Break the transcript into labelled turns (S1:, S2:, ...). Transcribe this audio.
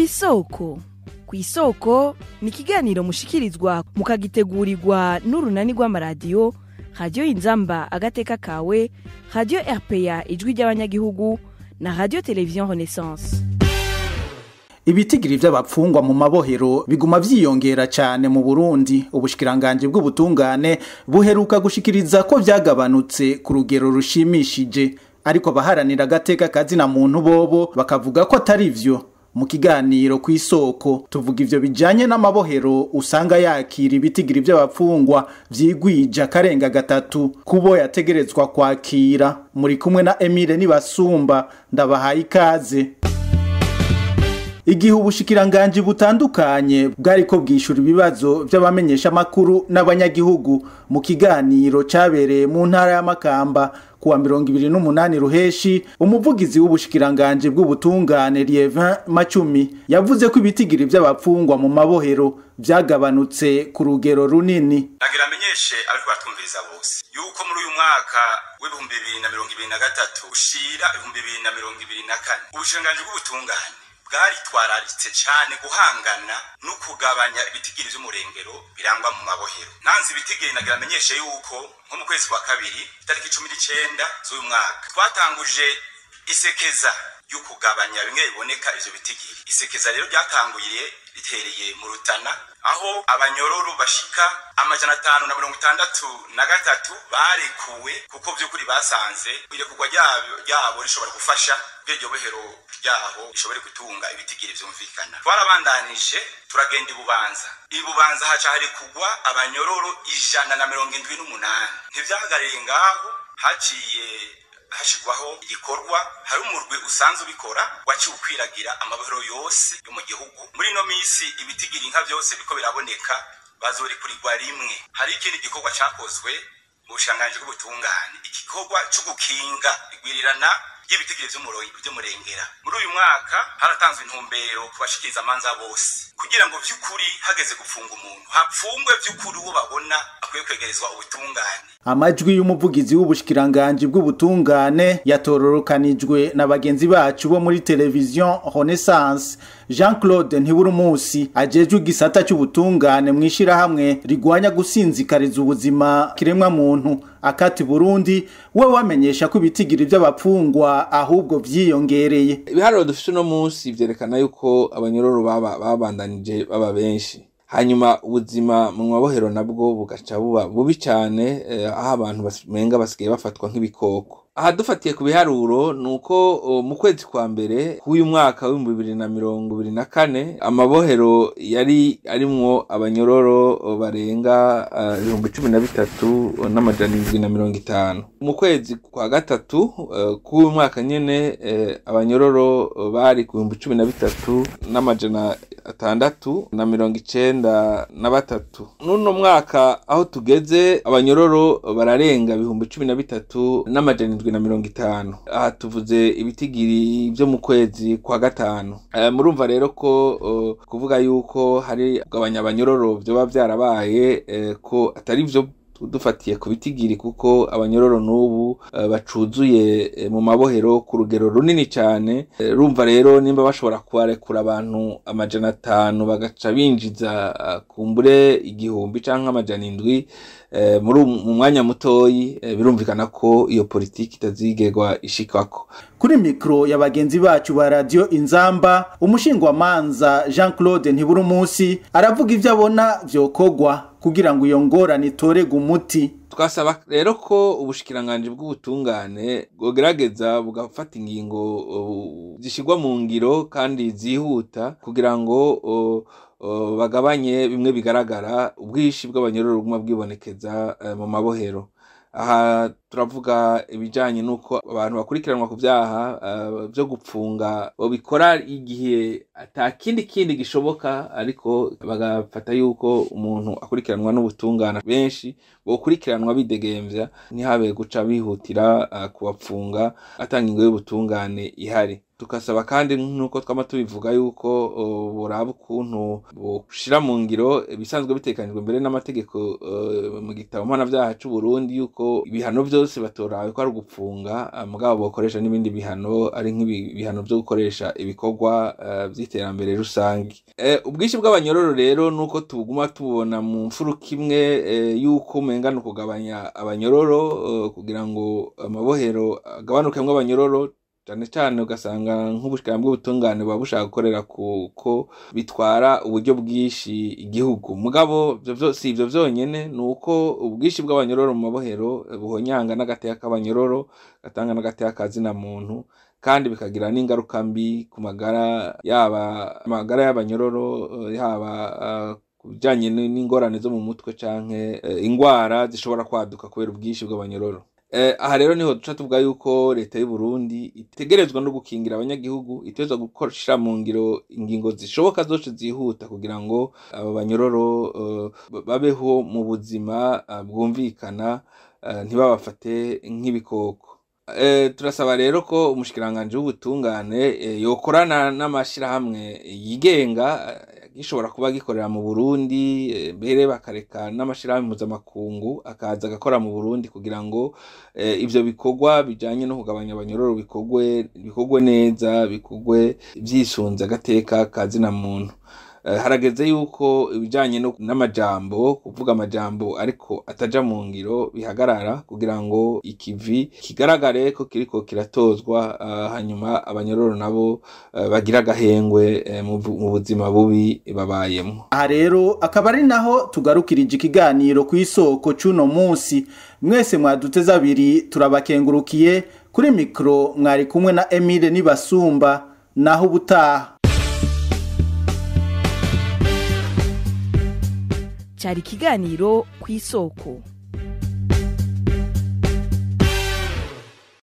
S1: kw'isoko. Kw'isoko ni ikiganiro mushikirizwa mukagitegurirwa n'urunani rw'amaradiyo Radio Inzamba agateka kawe, Radio RPA ijwi ry'abanyagihugu na Radio Television Renaissance.
S2: Ibitigiri vy'abapfungwa mu mabohero biguma vyiyongera cyane mu Burundi. Ubushikiranganje bw'ubutungane buheruka gushikiriza ko vyagabanutse ku rugero rushimishije, ariko abaharanira agateka kazina muntu bobo bakavuga ko atari vyo. Mu kiganiro kw'isoko tuvuga ivyo bijanye n'amabohero usanga yakira ibitigiri vy'abapfungwa vyigwija karenga gatatu kubo yategerezwa kwakira. Muri kumwe na Emile Nibasumba, ndabahaye ikaze. Igihe ubushikiranganje butandukanye bwariko bwishura ibibazo vy'abamenyesha makuru n'abanyagihugu mu kiganiro cabereye mu ntara ya Makamba kuwa 28 Ruheshi, umuvugizi w'ubushikiranganje bw'ubutungane Lievin Macumi yavuze ko ibitigiri vy'abapfungwa mu mabohero vyagabanutse ku rugero runini.
S3: Nagira amenyeshe ariko batumviriza bose yuko muri uyu mwaka w'2023 ushira 2024 ubushikiranganje bw'ubutungane bwari twararitse cyane guhangana no kugabanya ibitigiri by'umurengero birangwa mu mabohero. Nanzi ibitigiri nagira amenyeshe yuko nko mu kwezi kwa kabiri tariki 19 z'uyu mwaka twatanguje isekeza yo kugabanya bimwe biboneka ivyo bitigiri. Isekeza rero ryatanguye ritereye mu Rutana aho abanyororo bashika 563 barekuwe kuko by'ukuri basanze irekugwa ryabo rishobora gufasha iryo bohero ryaho rishobora gutunga ibitigiri vyumvikana. Twarabandanije turagenda ibubanza haca hari kugwa abanyororo 178. Ntivyahagaririye ngaho, haciye hashigwaho igikorwa, hari umurwi usanzwe ubikora waciye ukwiragira amabohero yose yo mu gihugu. Muri no misi ibitigiri nka byose biko biraboneka bazori kurigwa rimwe. Hari ikindi gikorwa cyakozwe mu bushanganje bw'ubutungane, igikorwa cyo gukinga igwirirana y'ibitigiri vy'umurengera. Muri uyu mwaka haratanzwe intumbero kubashikiriza amanza bose kugira ngo vy'ukuri hageze gupfunga umuntu hapfungwe vy'ukuri uwo babona akwiye kwegerezwa ubutungane.
S2: Amajwi y'umuvugizi w'ubushikiranganje bw'ubutungane yatororokanijwe na bagenzi bacu bo muri Television Renaissance. Jean-Claude Ntiburumusi ajejwe igisata cy'ubutungane mwishira hamwe rigwanya gusinzikariza ubuzima kiremwa muntu akati Burundi, we wamenyesha ko ibitigiri by'abapfungwa ahubwo vyiyongereye.
S4: Ibiharuro dufite no munsi vyerekana yuko abanyororo babandanije baba benshi, hanyuma ubuzima mu mabohero nabwo bugaca buba bubi cyane, aho abantu bamenga basigaye bafatwa nk'ibikoko. Aha dufatiye ku biharuro nuko mu kwezi kwa mbere k'uyu mwaka wa 2024 amabohero yari arimwo abanyororo barenga 13,750. Mu kwezi kwa gatatu k'uyu mwaka nyene abanyororo bari ku 13,693. Nuno mwaka aho tugeze abanyororo bararenga 13,750. Aha tuvuze ibitigiri byo mu kwezi kwa gatanu. Murumva rero ko kuvuga yuko hari kugabanya abanyororo byo byarabaye ko atari byo dufatiye ku bitigiri, kuko abanyororo n'ubu bacuzuye mu mabohero ku rugero runini cyane. Rumva rero nimba bashobora kubarekura abantu 500 bagaca binjiza kumbure 1000 canke 700 mu mwanya mutoyi, birumvikana ko iyo politiki itazigerwa ishikako.
S2: Kuri mikro ya bagenzi bacu ba Radio Inzamba, umushingwamanza Jean-Claude Ntiburumusi aravuga ivyo abona vyokogwa kugira ngo iyo ngorane itorega umuti.
S4: Twasaba rero ko ubushikiranganje bw'ubutungane bwogerageza bugafata ingingo zishigwa mu ngiro kandi zihuta kugira ngo bagabanye bimwe bigaragara ubwishi bw'abanyororo buguma bwibonekeza mu mabohero. Aha turavuga ibijanye nuko abantu bakurikiranwa ku byaha byo gupfunga bikora igihe atakindi gishoboka, ariko bagafata yuko umuntu akurikiranwa n'ubutungane benshi bokurikiranwa bidegemvya, ntihabe guca bihutira kubapfunga atanga ingo y'ubutungane ihari. tukasaba kandi nuko twama tubivuga yuko boraba ukuntu boshira mu ngiro bisanzwe bitekanijwe mbere n'amategeko mu gitabo mpanavyaha c'u Burundi yuko ibihano vyose batorawe ko ari gupfunga mugabo bokoresha n'ibindi bihano ari nk'ibihano vyo gukoresha ibikorwa vy'iterambere rusangi. Ubwinshi bw'abanyororo rero nuko tuguma tubona mu mfuruka imwe yuko umenga no kugabanya abanyororo kugira ngo amabohero agabanukemwo abanyororo cyane ugasanga nk'ubushikiranganje bw'ubutungane buba bushaka gukorera kuko bitwara uburyo bwinshi igihugu. Mugabo si ivyo vyonyene nuko ubwinshi bw'abanyororo mu mabohero buhonyanga n'agateka k'abanyororo gatanga n'agateka kazina muntu kandi bikagira n'ingaruka mbi ku magara y'abanyororo yaba kubijanye n'ingorane zo mu mutwe canke ingwara zishobora kwaduka kubera ubwinshi bw'abanyororo. Aha rero niho duca tuvuga yuko leta y'u Burundi itegerezwa no gukingira abanyagihugu, itegerezwa gukoresha mu ngiro ingingo zishoboka zose zihuta kugira ngo abo banyororo babeho mu buzima bwumvikana ntibabafate nk'ibikoko. Turasaba rero ko umushikiranganje w'ubutungane yokorana n'amashirahamwe yigenga gishobora kuba gikorera mu Burundi mbere bakareka n'amashirahamwe mpuzamakungu akaza agakora mu Burundi kugira ngo ivyo bikorwa bijanye no kugabanya abanyororo bikorwe neza, bikorwe vyisunze agateka kazina muntu. Harageze yuko ibijanye n'amajambo kuvuga amajambo ariko ataja mu ngiro bihagarara kugira ngo ikivi kigaragare ko kiriko kiratozwa hanyuma abanyororo nabo bagira agahengwe mu buzima bubi babayemo.
S2: Aha rero akaba ari naho tugarukirije ikiganiro kw'isoko c'uno munsi. Mwese mwaduteze abiri turabakengurukiye. Kuri mikro mwari kumwe na Emile Nibasumba, naho ubutaha.
S1: Cyari ikiganiro kw'isoko.